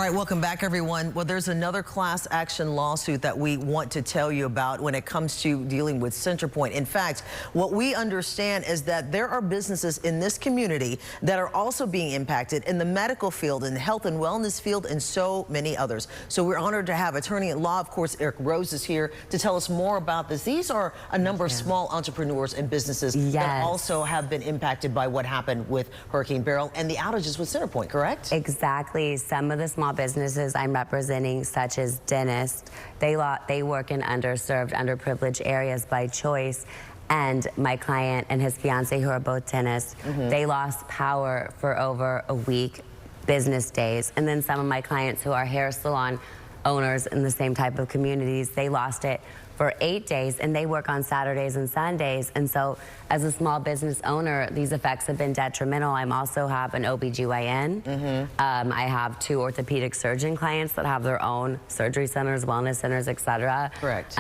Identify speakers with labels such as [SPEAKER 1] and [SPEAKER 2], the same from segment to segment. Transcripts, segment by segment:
[SPEAKER 1] right, welcome back, everyone. Well, there's another class action lawsuit that we want to tell you about when it comes to dealing with Centerpoint. In fact, what we understand is that there are businesses in this community that are also being impacted in the medical field, in the health and wellness field, and so many others. So we're honored to have attorney at law, of course, Eric Rose is here to tell us more about this. These are a number of small entrepreneurs and businesses that also have been impacted by what happened with Hurricane Beryl and the outages with Centerpoint, correct?
[SPEAKER 2] Exactly. Some of the small businesses I'm representing, such as dentists, they work in underserved, underprivileged areas by choice. And my client and his fiance, who are both dentists, they lost power for over a week, business days. And then some of my clients who are hair salon owners in the same type of communities, they lost it for 8 days, and they work on Saturdays and Sundays. And so as a small business owner, these effects have been detrimental. I also have an OBGYN. I have 2 orthopedic surgeon clients that have their own surgery centers, wellness centers, etc.
[SPEAKER 1] Correct.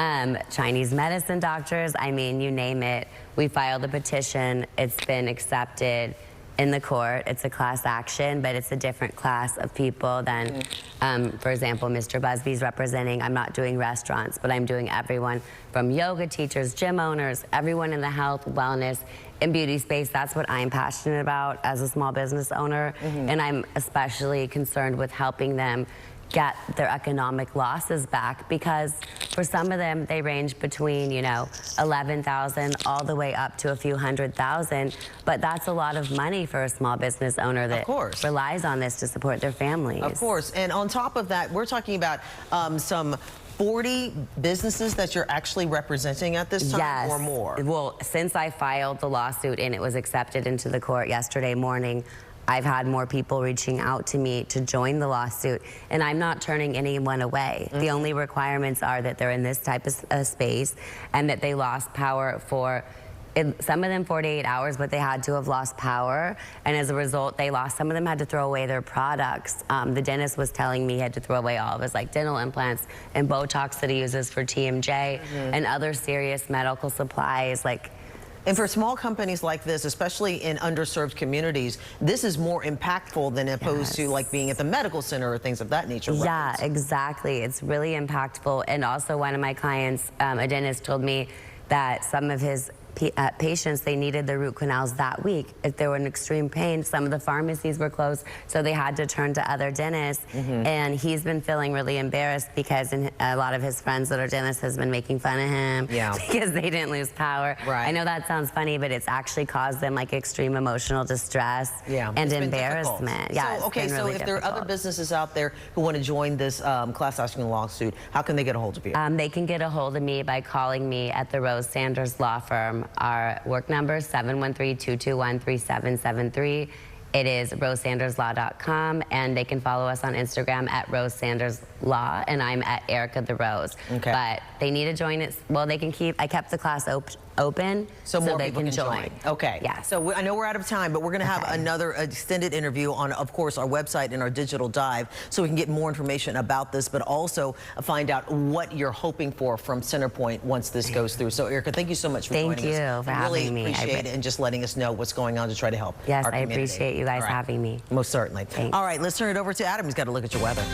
[SPEAKER 2] Chinese medicine doctors, I mean, you name it. We filed a petition. It's been accepted in the court. It's a class action, but it's a different class of people than, for example, Mr. Busby's representing. I'm not doing restaurants, but I'm doing everyone from yoga teachers, gym owners, everyone in the health, wellness, and beauty space. That's what I'm passionate about as a small business owner, and I'm especially concerned with helping them get their economic losses back, because for some of them they range between, you know, 11,000 all the way up to a few $100,000, but that's a lot of money for a small business owner that relies on this to support their families.
[SPEAKER 1] Of course, and on top of that, we're talking about some 40 businesses that you're actually representing at this time, or more?
[SPEAKER 2] Well, since I filed the lawsuit and it was accepted into the court yesterday morning, I've had more people reaching out to me to join the lawsuit, and I'm not turning anyone away. The only requirements are that they're in this type of space and that they lost power for, some of them 48 hours, but they had to have lost power, and as a result, some of them had to throw away their products. The dentist was telling me he had to throw away all of his dental implants and Botox that he uses for TMJ and other serious medical supplies.
[SPEAKER 1] And for small companies like this, especially in underserved communities, this is more impactful than opposed to being at the medical center or things of that nature.
[SPEAKER 2] Yeah, exactly. It's really impactful. And also one of my clients, a dentist, told me that some of his patients, they needed the root canals that week. If they were in extreme pain, some of the pharmacies were closed, so they had to turn to other dentists. And he's been feeling really embarrassed because a lot of his friends that are dentists has been making fun of him because they didn't lose power. I know that sounds funny, but it's actually caused them extreme emotional distress and embarrassment.
[SPEAKER 1] So, okay, so if there are other businesses out there who want to join this class action lawsuit, how can they get a hold of you?
[SPEAKER 2] They can get a hold of me by calling me at the Rose Sanders Law Firm. Our work number is 713-221-3773. It is rosesanderslaw.com, and they can follow us on Instagram at Rose Sanders Law, and I'm at Erica the Rose. But they need to join it. Well, they can I kept the class open
[SPEAKER 1] so more
[SPEAKER 2] they
[SPEAKER 1] people
[SPEAKER 2] can join.
[SPEAKER 1] So I know we're out of time, but we're going to have another extended interview on, of course, our website and our digital dive, so we can get more information about this, but also find out what you're hoping for from Centerpoint once this goes through. So, Erica, thank you so much for joining us.
[SPEAKER 2] Thank you for having me.
[SPEAKER 1] Really appreciate it, and just letting us know what's going on to try to help our community.
[SPEAKER 2] I appreciate you guys having me.
[SPEAKER 1] Most certainly.
[SPEAKER 2] Thanks.
[SPEAKER 1] All right, let's turn it over to Adam. He's got to look at your weather.